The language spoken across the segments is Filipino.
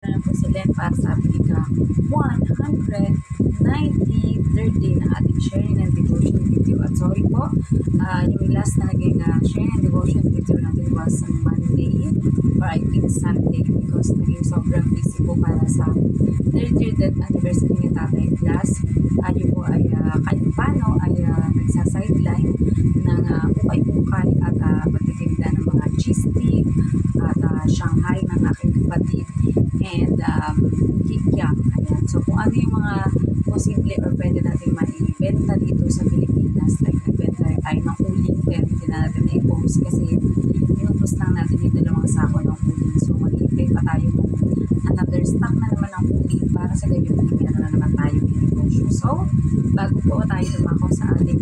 na po si Len para sa ating ika-193rd day na ating sharing and devotion video. At sorry po, yung last na naging sharing and devotion video natin was sa Monday or I think Sunday because naging sobrang busy po para sa 30th death anniversary ni Tatay Glass. Yun po ay kahit paano ay nagsasideline ng ukay-ukay at pagtitinda ng mga cheese stick at Shanghai ng aking kapatid and kikiam. Ayan. So kung ano yung mga posible or pwede natin maibenta dito sa Pilipinas, like nagbenta tayo ng uling pero hindi na natin na-post kasi inubos lang natin yung 2 sako ng uling. So mag-i-play pa tayo ng another stock na naman ng uling para sa gayon ay meron na naman tayo yung negosyo. So bago po tayo dumako sa ating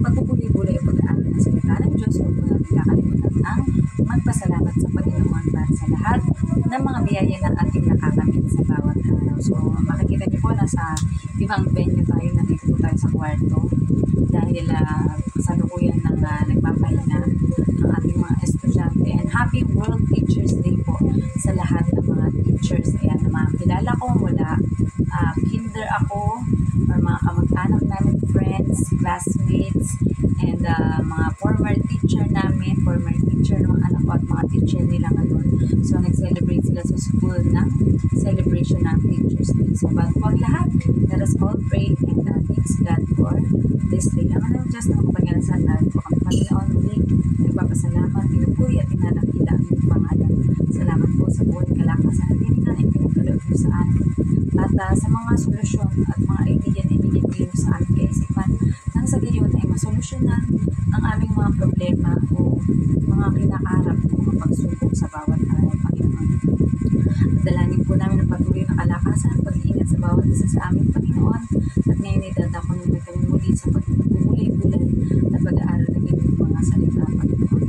pagpupuli-puli o pag-aaral ng salita ng Diyos, huwag po natin kakalimutan ang magpasalamat sa Panginoon para sa lahat ng mga biyaya na ating nakakamit sa bawat araw. So makikita niyo po nasa ibang venue tayo, nandito po tayo sa kwarto dahil kasalukuyan ng nagpapahinga ang ating mga estudyante. And happy World Teachers Day po sa lahat ng mga teachers. Ayan, na mga kilala ko mula kinder ako or mga kamag-anak namin, friends, classmates, and mga former teacher namin, former teacher ng mga anak ko at mga teacher nila ngayon. So nag-celebrate sila sa school ng celebration ng Teachers Day. So bago po ang lahat, let us all pray and thanks God for this day. Naman ng Diyos na makapangyarihan sa lahat po kami Panginoon ulit. Nagpapasalamat, pinupuri at pinanakila ang iyong pangalan. Salamat po sa buhay kalakasan at hindi na ipinagkaloob mo sa amin. At sa mga solusyon at mga idea na ibinigay mo sa aming kaisipan, nang sa gayon ay masolusyonan ang aming mga problema o mga kinakaharap o mga pagsubok sa bawat araw, Panginoon. Dalangin po namin ang patuloy na kalakasan, pag-iingat sa bawat isa sa aming Panginoon. At ngayon ay dadako nyo kami muli sa pagpupulay-bulay at pag-aaral ng inyong mga salita, Panginoon.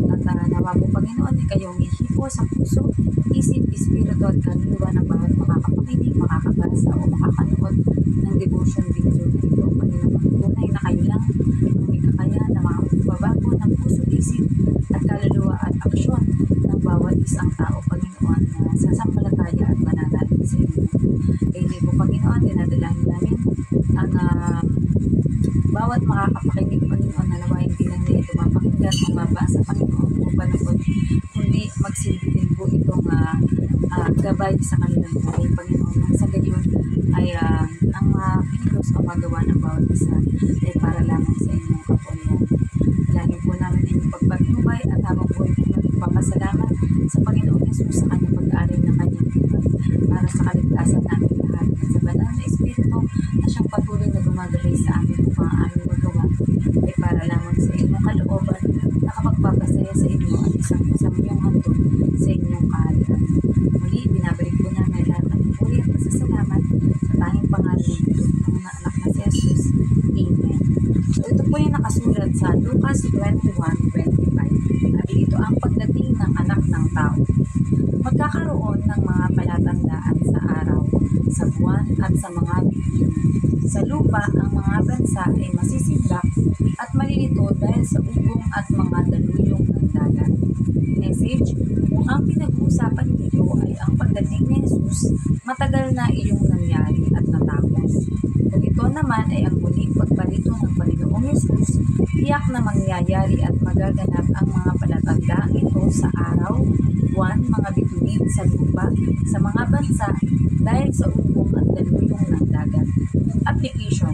At nawa po, Panginoon, ay kayong ihipo sa puso, isip, espiritu at kaluluwa ng bawat makakapakinig, makakabasa o makakanood ng devotion video na ito, Panginoon. Tunay na kayo lang ang may kakayahan na makapagbabago ng puso, isip at kaluluwa at aksyon ng bawat isang tao, Panginoon, na sasampalataya at mananalig sa inyo. Kaya hindi po, Panginoon, dinadalangin namin ang bawat makakapakinig, Panginoon, na nawa hindi lang nila ito mapakinggan o mabasa, Panginoon, o panood, kundi magsilbi din po itong gabay sa kanilang buhay, Panginoon. Nang sa gayon ay ang kilos o magawa ng bawat isa ay para lamang sa inyong kapurihan. Dalangin po namin inyong pagpatnubay at habang buhay po magpapasalamat sa Panginoong Jesus sa kanyang pag-aaral ng kanyang buhay para sa kaligtasan namin lahat at sa banal na Espiritu na siyang patuloy na gumagabay sa amin upang ang aming magawa ay para lamang sa inyong kalooban na kapagpapasaya sa inyo at isang masamyong handog sa inyong kaharian. Muli, binabalik po namin lahat ng puri at pasasalamat sa tanging pangalan ng mga anak na si Jesus. Amen. So ito po yung nakasulat sa Lucas 21:25. At dito ang pagdating ng anak ng tao. Magkakaroon ng mga palatandaan sa araw, sa buwan at sa mga bituin. Sa lupa, ang mga bansa ay masisindak at malilito dahil sa ugong at mga daluyong ng dagat. Message, kung ang pinag-uusapan dito ay ang pagdating ni Jesus, matagal na iyong nangyari at natapos. Kung ito naman ay ang muling pagparito ng Panginoong Jesus, tiyak na mangyayari at magaganap ang mga palatandaan ito sa araw, buwan, mga bituin, sa lupa, sa mga bansa, dahil sa ugong at daluyong ng dagat. Application.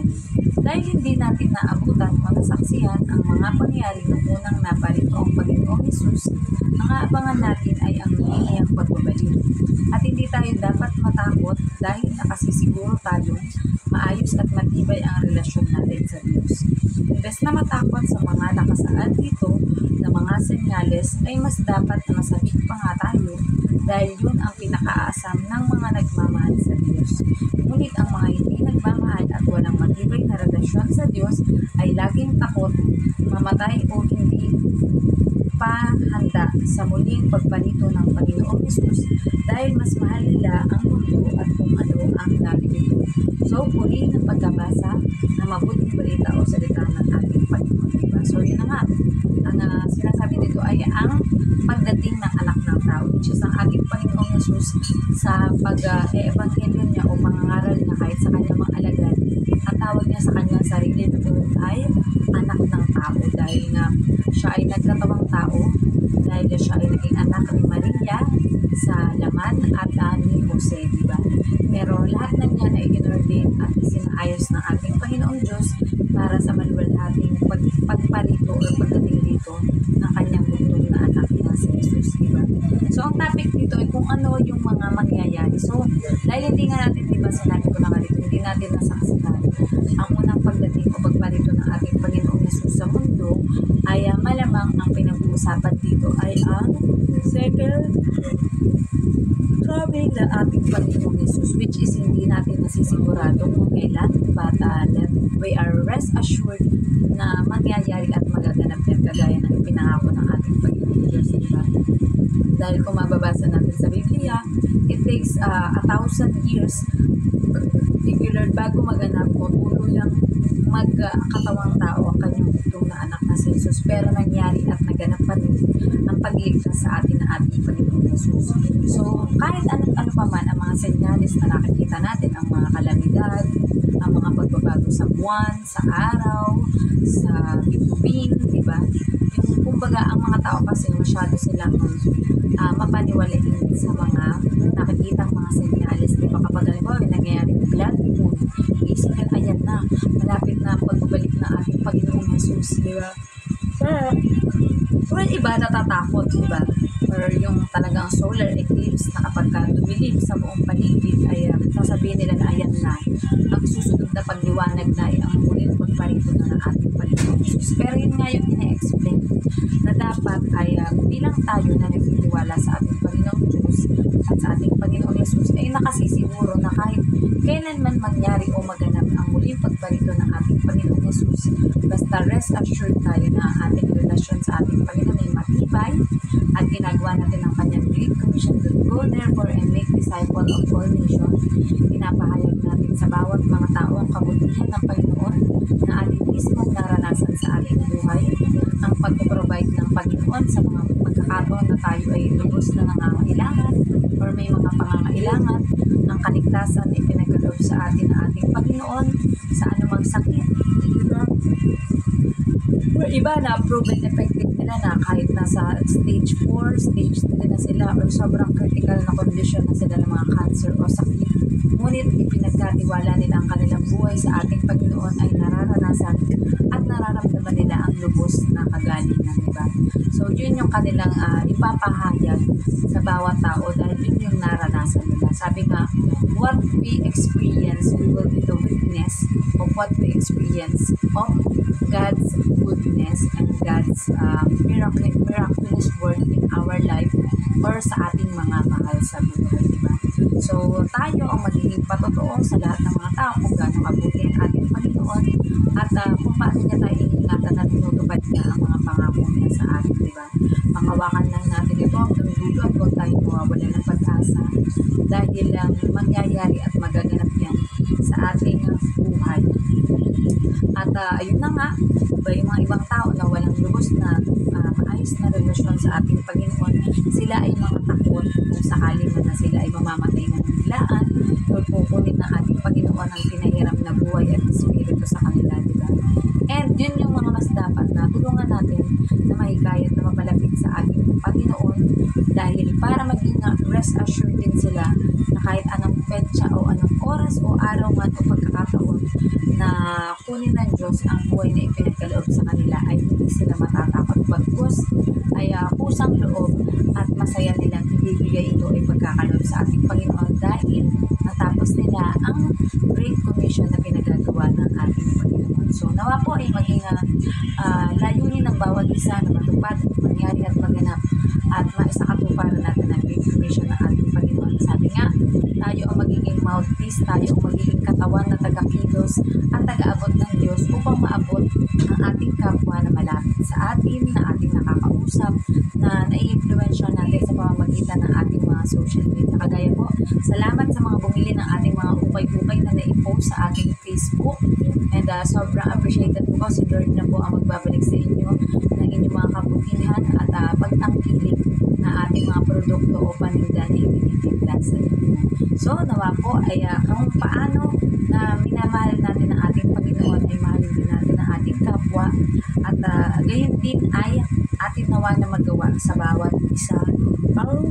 Dahil hindi natin naabutan o nasaksihan ang mga pangyayari ng unang naparito ang Panginoong Jesus, ang aabangan natin ay ang niliyang pagbabalik. At hindi tayo dapat matakot dahil nakasisiguro tayong maayos at matibay ang relasyon natin sa Diyos. Imbes na matakot sa mga nakasaad dito na mga senyales, ay mas dapat na masabik pa nga tayo dahil yun ang pinakaasam ng mga nagmamahal sa Diyos. Ngunit ang mga hindi nagmamahal at walang matibay na relasyon sa Diyos ay laging takot mamatay o hindi nagpahanda sa muling pagparito ng Panginoong Hesus dahil mas mahal nila ang mundo at kung ano ang narito. So, puri ng pagkabasa ng mabuting balita o salita ng ating Panginoon. Diba? So, yun na nga. Ang sinasabi dito ay ang pagdating ng anak ng tao, which is ang ating Panginoong Hesus sa pag-evangelyo niya o pangangaral niya kahit sa kanyang mga alagad. Ang tawag niya sa kanyang sarili doon ay anak ng tao dahil nga siya ay nagkatawang tao, dahil siya ay naging anak ni Maria sa laman at ni Jose, diba? Pero lahat ng yan ay inordain at isinaayos ng ating Panginoong Diyos para sa maluwalhating pagparito o pagdating dito ng kanyang bugtong na anak na si Jesus, diba? So, ang topic dito ay kung ano yung mga mangyayari. So, dahil hindi nga natin, diba, sinabi ko na nga dito, hindi natin nasaksihan ang unang pagdating o pagparito ng ating Panginoong Jesus sa mundo, ay malamang ang pinag-uusapan dito ay ang second coming na ating Panginoong Jesus, which is hindi natin nasisigurado kung kailan, but we are rest assured na mangyayari at magaganap yan kagaya ng ipinangako ng ating Panginoong Diyos, diba? Dahil kung mababasa natin sa Biblia, it takes 1,000 years particular bago maganap o tuluyang magkatawang tao ang kanyang bugtong na anak na si Jesus, pero nangyari at naganap pa rin ang pagligtas sa atin na ating Panginoong Jesus. So, kahit ano pa man ang mga senyalis na nakikita natin, ang mga kalamidad, ang mga pagbabago sa buwan, sa araw, sa bituin, diba? Yung kumbaga, ang mga tao kasi masyado silang mapaniwalain sa mga nakikitang mga senyalis, diba? Kapag halimbawa, nangyayari blood moon, isipin, ayan na, malapit na ang pagbabalik ng ating Panginoong Jesus, diba? Well, iba natatakot, diba? Or yung talagang solar eclipse na kapag dumilim sa buong paligid ay sasabihin nila na ayan na, ang susunod na pagliwanag na ay ang muling pagparito na ng ating Panginoong Jesus. Pero yun nga yung ina-explain na dapat ay bilang tayo na nagtitiwala sa ating Panginoong Diyos at sa ating Panginoong Jesus ay nakasisiguro na kahit kailan man mangyari o maganap ang muling pagparito ng ating Panginoong Jesus, basta rest assured tayo na ating relasyon sa ating Panginoon ay matibay at ginagawa natin ang kanyang Great Commission to go therefore and make disciples of all nations. Pinapahayag natin sa bawat mga tao ang kabutihan ng Panginoon na ating mismong naranasan sa ating buhay, ang pag-provide ng Panginoon sa mga pagkakataon na tayo ay lubos na nangangailangan or may mga pangangailangan, ang kaligtasan ay pinagkaloob sa atin na ating Panginoon sa anumang sakit. Iba na proven effective nila na kahit nasa stage 4, stage 3 na sila or sobrang critical na condition na sila ng mga cancer o sakit. Ngunit ipinagkatiwala nila ang kanilang buhay sa ating Panginoon ay nararanasan at nararamdaman nila ang lubos na kagalingan, diba? So, yun yung kanilang ipapahayag sa bawat tao dahil yun yung naranasan nila. Sabi nga, what we experience, we will be the witness of what we experience of God's goodness and God's miraculous work in our life or sa ating mga mahal sa buhay, diba? So, tayo ang magiging patotoo sa lahat ng mga tao kung gaano kabuti ang ating Panginoon at kung paano niya tayo iniingatan at tinutupad niya ang mga pangako niya sa atin, diba? Panghawakan lang natin ito hanggang dulo at huwag tayong mawawala ng pag-asa dahil mangyayari at magaganap yan sa ating buhay. At ayun na nga, yung mga ibang tao na walang lubos na maayos na relasyon sa ating Panginoon, sila ay mga takot kung sakali man na sila ay mamamatay ng biglaan o kukunin ng ating Panginoon ang pinahiram na buhay at espiritu sa kanila, diba? And yun yung mga mas dapat na tulungan natin na mahikayat na mapalapit sa ating Panginoon dahil para maging rest assured din sila na kahit anong petsa o anong oras o araw man o pagkakataon na kunin ng Diyos ang buhay na ipinagkaloob sa kanila ay hindi sila matatakot bagkus ay pusang loob at masaya nilang ibibigay ito ay pagkakaloob sa ating Panginoon dahil natapos nila ang Great Commission na pinagagawa ng ating Panginoon. So nawa po ay maging layunin ng bawat isa na matupad, mangyari at maganap at maisakatuparan natin ang Great Commission ng ating Panginoon. Sabi nga, tayo ang magiging mouthpiece, tayo ang magiging katawan na taga-kilos at taga-abot ng Diyos upang maabot ang ating kapwa na malapit sa atin, na ating nakakausap, na nai-influensya natin sa pamamagitan ng ating mga social media. Kagaya po, salamat sa mga bumili ng ating mga ukay-ukay na nai-post sa ating Facebook. And sobrang appreciated po ko. Si Lord na po ang magbabalik sa inyo ng inyong mga kabutihan at pagtangkilik na ating mga produkto o paninda na ibinibigla sa inyo. So, nawa po ay kung paano na minamahal natin ang ating Panginoon ay mahalin din natin ang ating kapwa at gayon din ay atin nawa na magawa sa bawat isa ang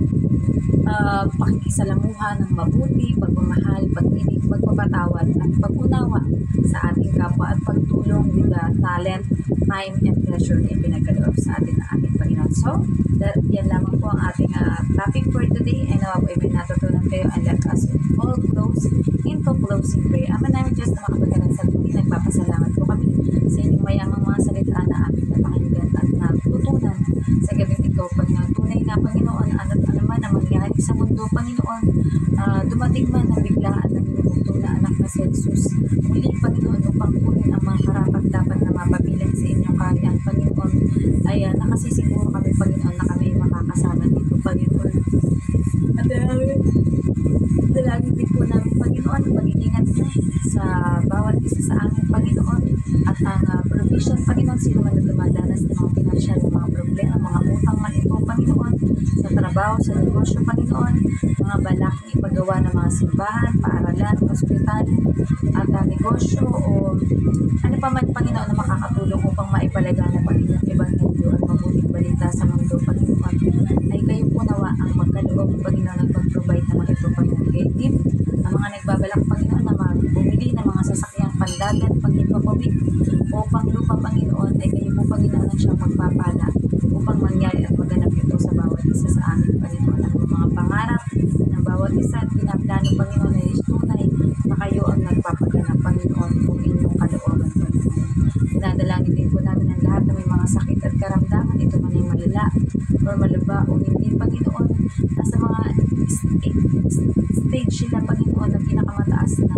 pakikisalamuha ng mabuti, pagmamahal, pag-ibig, pagpapatawad at pag-unawa sa ating kapwa at pagtulong with the talent, time, and treasure na ipinagkaloob sa atin ng ating Panginoon. So, yan lamang po ang ating topic for today, and nawa po ay may natutunan kayo, and let us all close into closing prayer. Ama namin Diyos na makapagalan sa tuloy, nagpapasalamat po kami sa inyong mayamang mga salita na aming napakinggan at natutunan sa gabing ito, Panginoon. Tunay na Panginoon, ano man ang mangyari sa mundo, Panginoon, dumating man na biglaan ng inubugtong na anak na si Jesus. Muli, Panginoon, upang kunin ang mga karapat-dapat na mapabilang sa inyong kaharian, Panginoon, ay nakasisiguro kami, Panginoon, na kami makakasama dito, Panginoon. At dalangin din po namin, Panginoon, pag-iingat niyo sa bawat isa sa aming Panginoon at ang provision, Panginoon, sino man na dumadanas ng mga financial, mga problema, mga utang man ito, Panginoon, sa trabaho, sa negosyo, Panginoon, mga balak na ipagawa ng mga simbahan, paaralan, ospital, at negosyo o ano pa man, Panginoon, na makakatulong upang maipalaganap ang inyong ebanghelyo at mabuting balita sa mundo, Panginoon, ay kayo po nawa ang magkaloob, Panginoon, at mag-provide naman ito, Panginoon. Din ang mga nagbabalak, Panginoon, na bumili ng mga sasakyang pandagat, panghimpapawid o panglupa, Panginoon, ay kayo po, Panginoon, ang siyang magpapala upang mangyari at maganap ito sa bawat isa sa amin, Panginoon. Ang mga pangarap ng bawat isa at pinaplano, Panginoon, ay tunay na kayo ang nagpapaganap, Panginoon, kung inyong kalooban, Panginoon. Dinadalangin din po namin ang lahat na may mga sakit at karamdaman, ito man ay malala or malaba o hindi, Panginoon, nasa mga stage sila, Panginoon, na pinakamataas na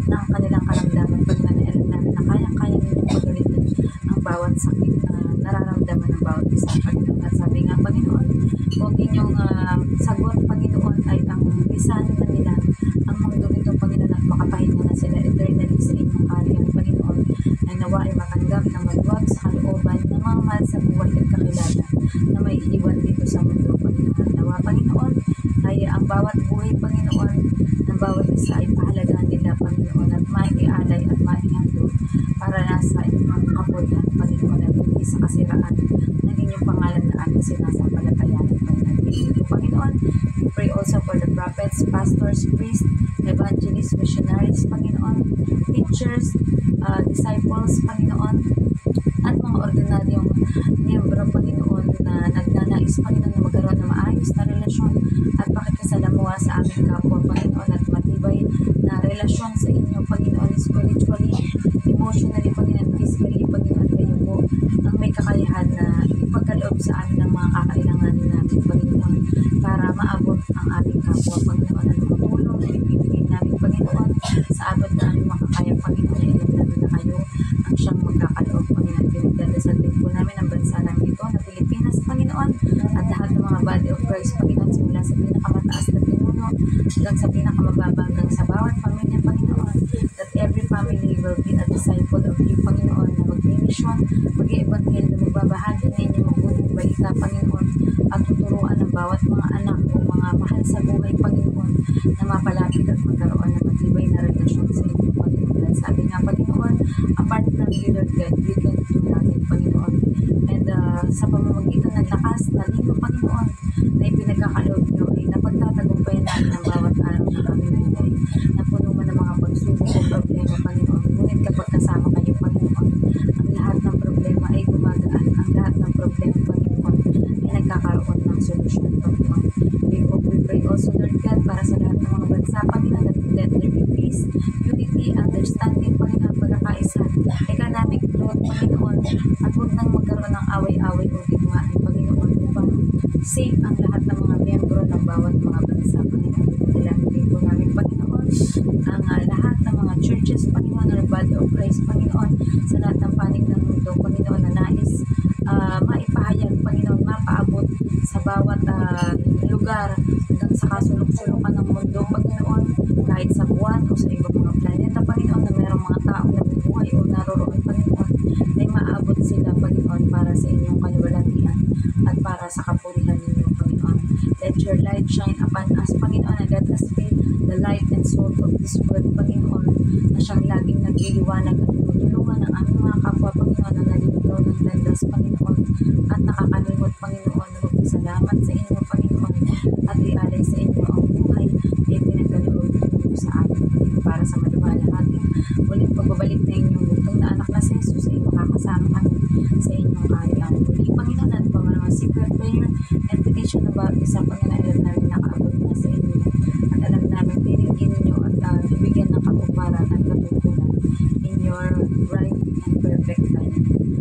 ng kanilang karamdaman, Panginoon, na alam namin na kayang-kayang ninyong pagalitin ang bawat sakit na nararamdaman ng bawat isa, Panginoon. At sabi nga, Panginoon, kung inyong sagot, Panginoon, ay ang lisanin na nila ang mundo nito, Panginoon, at makapahinga na sila eternally sa inyong kaharian, Panginoon, ay nawa ay matanggap na maluwag sa kalooban ng mga mahal sa buhay at kakilala na may iiwan dito sa mundo, Panginoon. Nawa, Panginoon, ay ang bawat buhay, Panginoon, ng bawat isa ay pahalagaan nila, Panginoon, at maialay at maihandog para nasa inyong kapurihan, Panginoon, at hindi sa kasiraan ng inyong pangalan na aming sinasampalatayanan, Panginoon. We pray also for the prophets, pastors, priests, evangelists, missionaries, Panginoon, teachers, disciples, Panginoon, at mga ordinaryong miyembro, Panginoon, na nagnanais, Panginoon, na magkaroon ng maayos na relasyon at pakikisalamuha sa aming kapwa, Panginoon, at matibay na relasyon sa inyo, Panginoon, spiritually, emotionally, Panginoon, physically, Panginoon, kayo po ang may kakayahan na ipagkaloob sa amin ng mga kakailanganin namin, Panginoon, para maabot ang aming kapwa, Panginoon, at matulong na ibibigay namin, Panginoon, sa abot na aming makakaya, Panginoon, na ilan namin na kayo ang siyang magkakaloob, Panginoon. Pinagdadasal din po namin ang bansa namin ito na Pilipinas, Panginoon, at lahat ng mga body of Christ, Panginoon, simula sa pinakamataas na pinuno hanggang sa pinakamababa, hanggang sa bawat pamilya, Panginoon, that every family will be a disciple of you, Panginoon, na mag-mission, mag-i-evanghel, na magbabahagi na inyong mabuting balita, Panginoon, at tuturuan ng bawat mga anak o mga mahal sa buhay, Panginoon, na mapalapit at magkaroon ng matibay na relasyon sa inyo, Panginoon. Sabi nga, Panginoon, apart from you, Lord God, we can do nothing, Panginoon. And sa pamamagitan ng lakas na lino, Panginoon, na ipinagkakaloob nyo, ay napagtatagumpayan namin ang bawat araw ng aming buhay, na puno man ng mga pagsubok o problema, Panginoon. Ngunit kapag kasama kayo, Panginoon, ang lahat ng problema ay gumagaan, ang lahat ng problema, Panginoon, ay nagkakaroon ng solusyon, Panginoon. We pray also, Lord God, para sa lahat ng mga bansa, Panginoon, let there be peace, unity, understanding, Panginoon, pagkakaisa, economic growth, Panginoon, at huwag nang magkaroon ng away-away o digmaan, Panginoon, upang safe ang lahat ng mga miyembro ng bawat mga bansa, Panginoon. Dalangin din po namin, Panginoon, sa lahat ng panig ng mundo, Panginoon, na nais maipahayag, Panginoon, mapaabot sa bawat lugar hanggang sa kasulok-sulukan ng mundo, Panginoon, kahit sa buwan o sa ibang mga planeta, Panginoon, na mayroong mga taong nabubuhay o naroroon, Panginoon, ay maabot sila, Panginoon, para sa inyong kaluwalhatian at para sa kapurihan ninyo, Panginoon. Let your light shine upon us, Panginoon, and let us be the light and salt of this world, Panginoon, na siyang laging nagliliwanag at tinutulungan ng aming mga kapwa, Panginoon, na naliligaw ng landas, Panginoon, at nakakalimot, Panginoon, na magpasalamat sa inyo, Panginoon, at ialay sa inyo ang buhay na ipinagkaloob ninyo sa atin, Panginoon, para sa maluwalhating muling pagbabalik na inyong lutong na anak na si Jesus ay makakasama kami sa inyong kaharian. Muli, Panginoon, at mga secret prayer and petition about isa, Panginoon, alam namin nakaabot na sa inyo at alam namin tiringin ninyo at bibigyan ng katuparan at katutunan in your right and perfect time.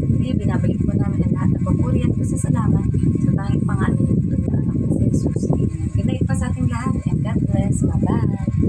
Muli, binabalik po namin ang lahat ng papuri at pasasalamat sa tanging pangalan ng lutong na anak na si Jesus. Good night pa sa ating lahat and God bless. Bye-bye!